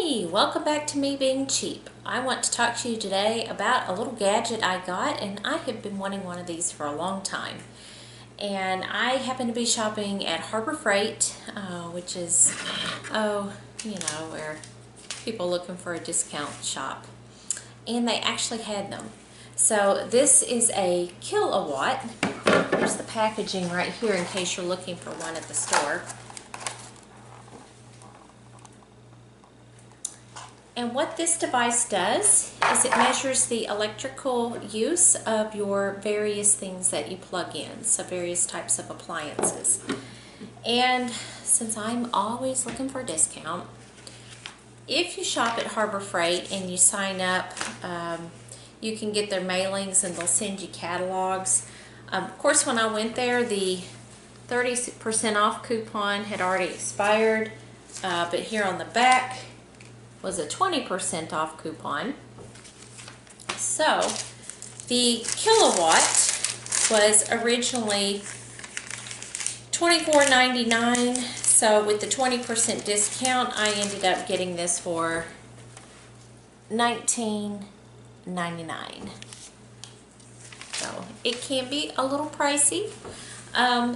Hey, welcome back to Me Being Cheap. I want to talk to you today about a little gadget I got, and I have been wanting one of these for a long time. And I happen to be shopping at Harbor Freight, which is, where people looking for a discount shop. And they actually had them. So this is a kilowatt. Here's the packaging right here in case you're looking for one at the store. And what this device does is it measures the electrical use of your various things that you plug in, so various types of appliances. And since I'm always looking for a discount, if you shop at Harbor Freight and you sign up, you can get their mailings and they'll send you catalogs. Of course, when I went there, the 30% off coupon had already expired, but here on the back was a 20% off coupon. So the kilowatt was originally $24.99. So with the 20% discount, I ended up getting this for $19.99. So it can be a little pricey.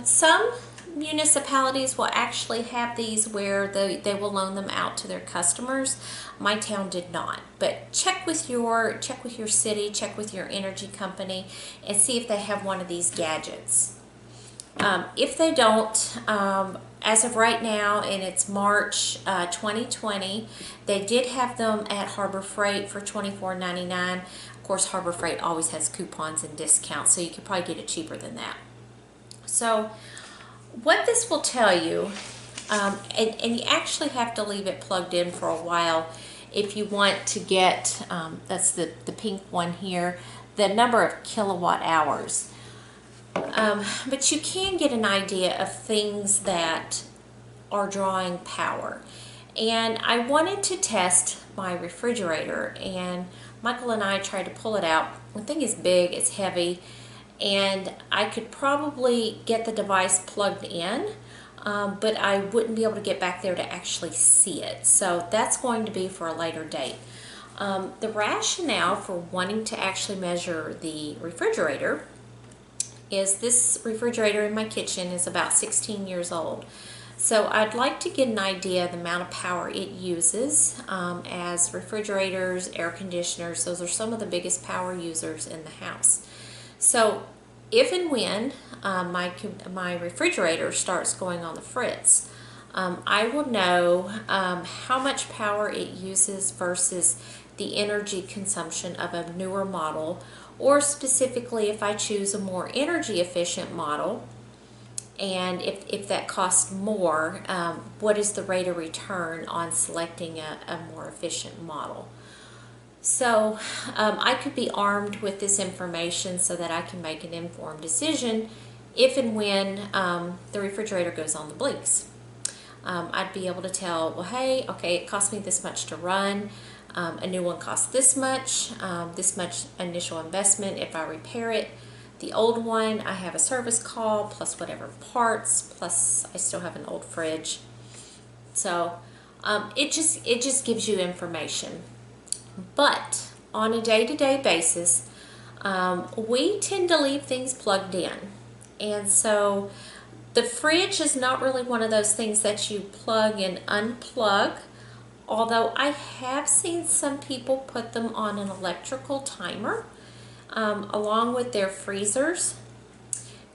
Some municipalities will actually have these where they will loan them out to their customers. My town did not, but check with your city, check with your energy company, and see if they have one of these gadgets. If they don't, as of right now, and it's March 2020, they did have them at Harbor Freight for $24.99. Of course, Harbor Freight always has coupons and discounts, so you could probably get it cheaper than that. So what this will tell you, and you actually have to leave it plugged in for a while if you want to get, that's the pink one here, the number of kilowatt hours. But you can get an idea of things that are drawing power. And I wanted to test my refrigerator, and Michael and I tried to pull it out. The thing is big, it's heavy, and I could probably get the device plugged in, but I wouldn't be able to get back there to actually see it. So that's going to be for a later date. The rationale for wanting to actually measure the refrigerator is this refrigerator in my kitchen is about 16 years old. So I'd like to get an idea of the amount of power it uses, as refrigerators, air conditioners, those are some of the biggest power users in the house. So if and when my refrigerator starts going on the fritz, I will know how much power it uses versus the energy consumption of a newer model, or specifically if I choose a more energy efficient model, and if that costs more, what is the rate of return on selecting a more efficient model. So I could be armed with this information so that I can make an informed decision if and when the refrigerator goes on the blinks. I'd be able to tell, well, hey, okay, it cost me this much to run. A new one costs this much initial investment if I repair it. The old one, I have a service call plus whatever parts, plus I still have an old fridge. So it just gives you information. But on a day-to-day basis, we tend to leave things plugged in. And so the fridge is not really one of those things that you plug and unplug, although I have seen some people put them on an electrical timer along with their freezers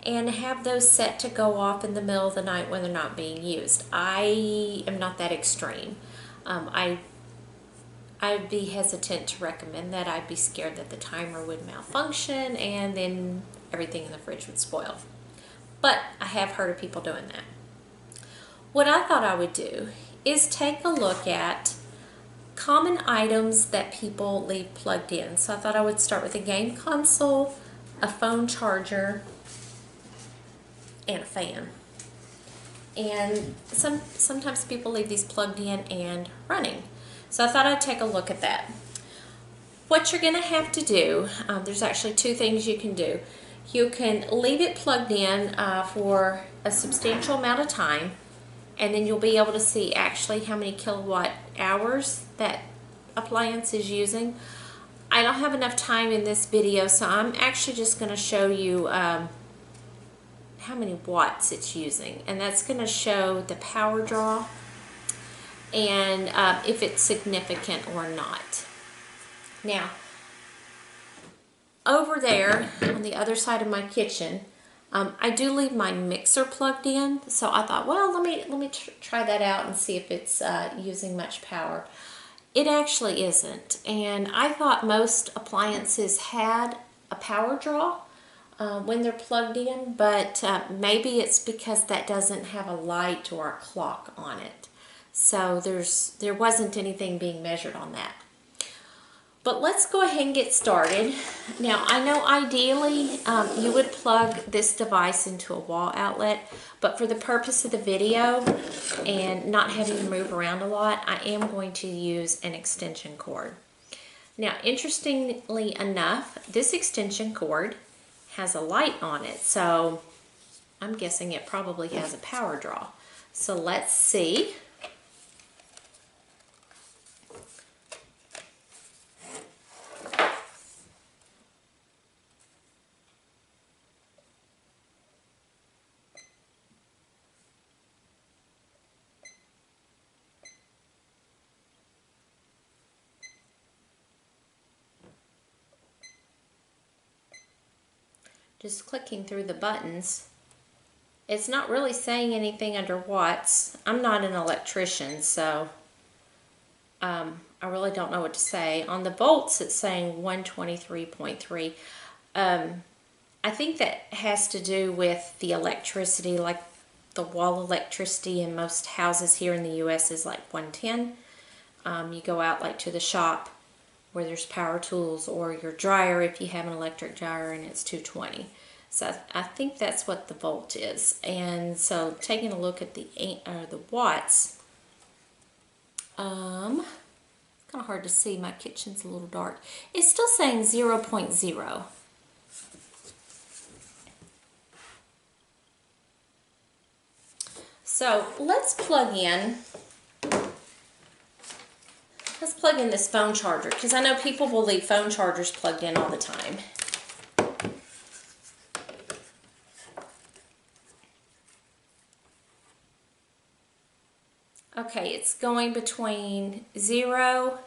and have those set to go off in the middle of the night when they're not being used. I am not that extreme. I'd be hesitant to recommend that. I'd be scared that the timer would malfunction and then everything in the fridge would spoil. But I have heard of people doing that. What I thought I would do is take a look at common items that people leave plugged in. So I thought I would start with a game console, a phone charger, and a fan. And sometimes people leave these plugged in and running. So I thought I'd take a look at that. What you're going to have to do, there's actually two things you can do. You can leave it plugged in for a substantial amount of time and then you'll be able to see actually how many kilowatt hours that appliance is using. I don't have enough time in this video, so I'm actually just going to show you how many watts it's using, and that's going to show the power draw and if it's significant or not. Now, over there on the other side of my kitchen, I do leave my mixer plugged in, so I thought, well, let me try that out and see if it's using much power. It actually isn't, and I thought most appliances had a power draw when they're plugged in, but maybe it's because that doesn't have a light or a clock on it. So there wasn't anything being measured on that. But let's go ahead and get started. Now, I know ideally you would plug this device into a wall outlet, but for the purpose of the video and not having to move around a lot, I am going to use an extension cord. Now, interestingly enough, this extension cord has a light on it, so I'm guessing it probably has a power draw. So let's see. Just clicking through the buttons. It's not really saying anything under watts. I'm not an electrician, so I really don't know what to say. On the volts, it's saying 123.3. I think that has to do with the electricity, like the wall electricity in most houses here in the U.S. is like 110. You go out like to the shop where there's power tools, or your dryer if you have an electric dryer, and it's 220. So I think that's what the volt is. And so taking a look at the watts, it's kind of hard to see. My kitchen's a little dark. It's still saying 0.0. So let's plug in this phone charger, because I know people will leave phone chargers plugged in all the time. Okay, it's going between 0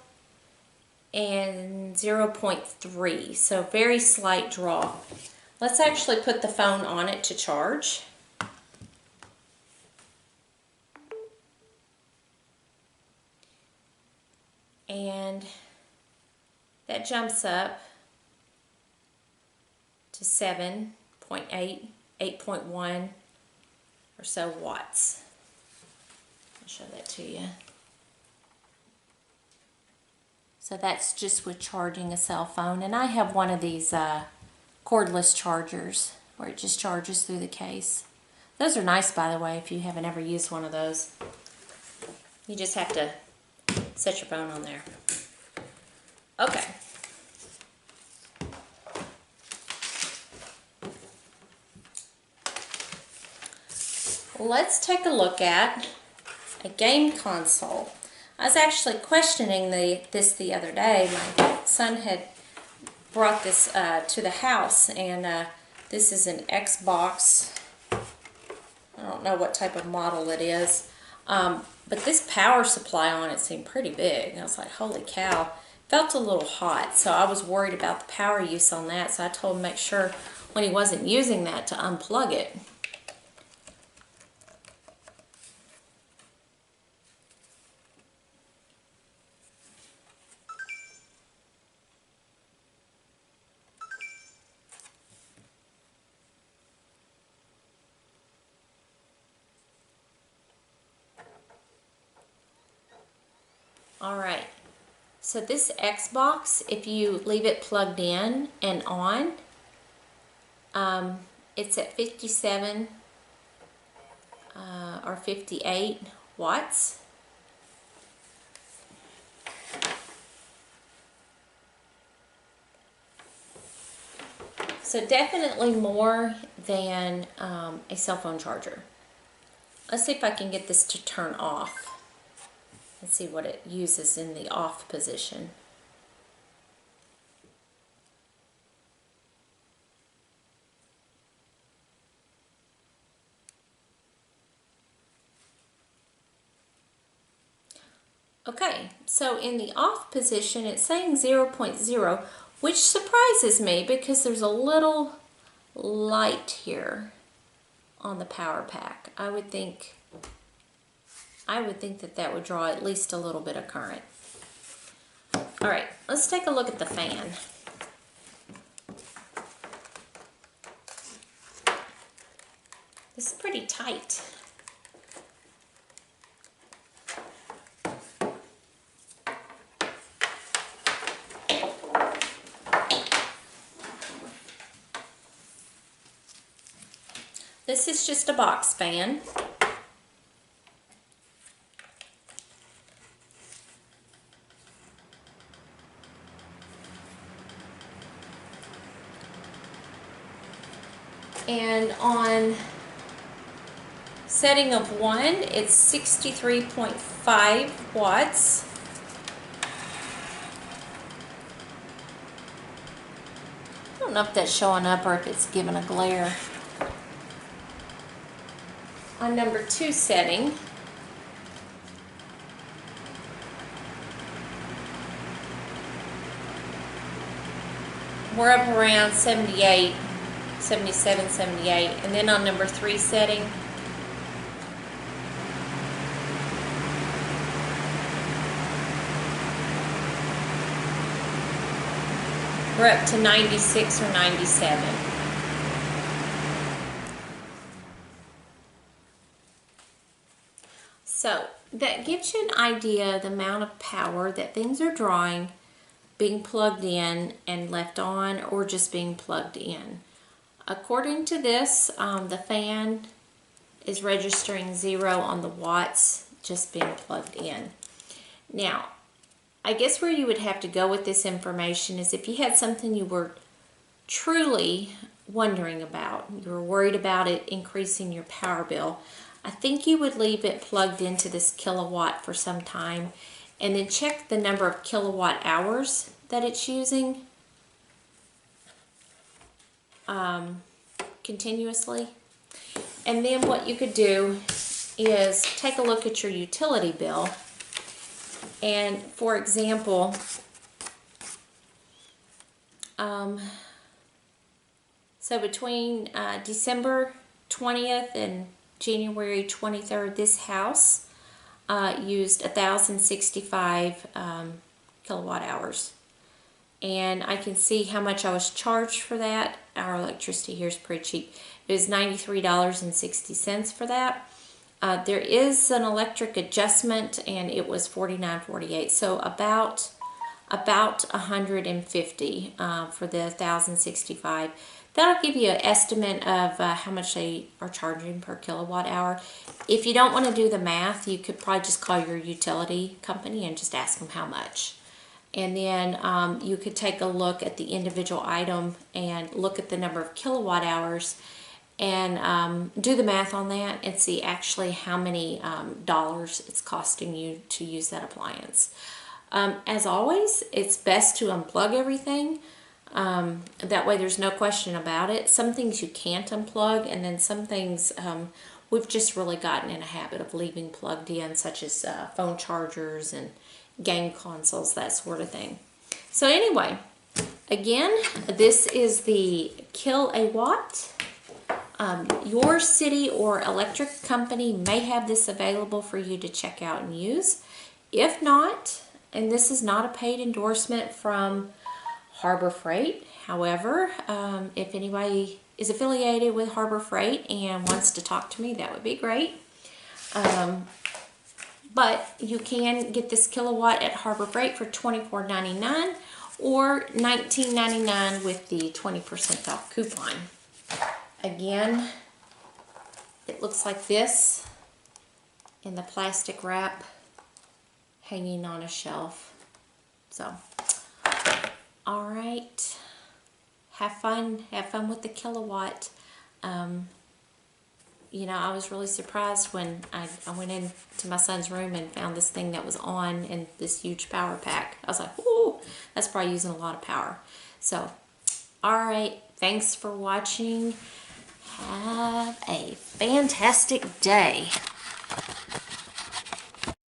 and 0.3, so very slight draw. Let's actually put the phone on it to charge. And that jumps up to 7.8, 8.1 or so watts. I'll show that to you. So that's just with charging a cell phone. And I have one of these cordless chargers where it just charges through the case. Those are nice, by the way, if you haven't ever used one of those. You just have to set your phone on there. Okay. Let's take a look at a game console. I was actually questioning this the other day. My son had brought this to the house, and this is an Xbox. I don't know what type of model it is. But this power supply on it seemed pretty big. I was like, holy cow. Felt a little hot, so I was worried about the power use on that, so I told him to make sure when he wasn't using that to unplug it. All right. So this Xbox, if you leave it plugged in and on, it's at 57 or 58 watts. So definitely more than a cell phone charger. Let's see if I can get this to turn off and see what it uses in the off position. Okay, so in the off position, it's saying 0.0, which surprises me because there's a little light here on the power pack. I would think that that would draw at least a little bit of current. All right, let's take a look at the fan. This is pretty tight. This is just a box fan. And on setting of 1, it's 63.5 watts. I don't know if that's showing up or if it's giving a glare. On number 2 setting, we're up around 78, 77, 78. And then on number 3 setting, we're up to 96 or 97. So that gives you an idea of the amount of power that things are drawing being plugged in and left on, or just being plugged in. According to this, the fan is registering 0 on the watts just being plugged in. Now, I guess where you would have to go with this information is if you had something you were truly wondering about, you were worried about it increasing your power bill, I think you would leave it plugged into this kilowatt for some time and then check the number of kilowatt hours that it's using continuously. And then what you could do is take a look at your utility bill. And for example, so between December 20th and January 23rd, this house used 1,065 kilowatt hours. And I can see how much I was charged for that. Our electricity here is pretty cheap. It was $93.60 for that. There is an electric adjustment, and it was $49.48. So about 150 for the 1,065. That'll give you an estimate of how much they are charging per kilowatt hour. If you don't want to do the math, you could probably just call your utility company and just ask them how much. And then you could take a look at the individual item and look at the number of kilowatt hours and do the math on that and see actually how many dollars it's costing you to use that appliance. As always, it's best to unplug everything. That way there's no question about it. Some things you can't unplug, and then some things we've just really gotten in a habit of leaving plugged in, such as phone chargers and game consoles, that sort of thing. So anyway, again, this is the Kill-A-Watt. Your city or electric company may have this available for you to check out and use. If not, and this is not a paid endorsement from Harbor Freight. However, if anybody is affiliated with Harbor Freight and wants to talk to me, that would be great. But you can get this kilowatt at Harbor Freight for $24.99 or $19.99 with the 20% off coupon. Again, it looks like this in the plastic wrap hanging on a shelf. So, all right, have fun with the kilowatt. you know, I was really surprised when I went into my son's room and found this thing that was on in this huge power pack. I was like, ooh, that's probably using a lot of power. So, all right, thanks for watching. Have a fantastic day.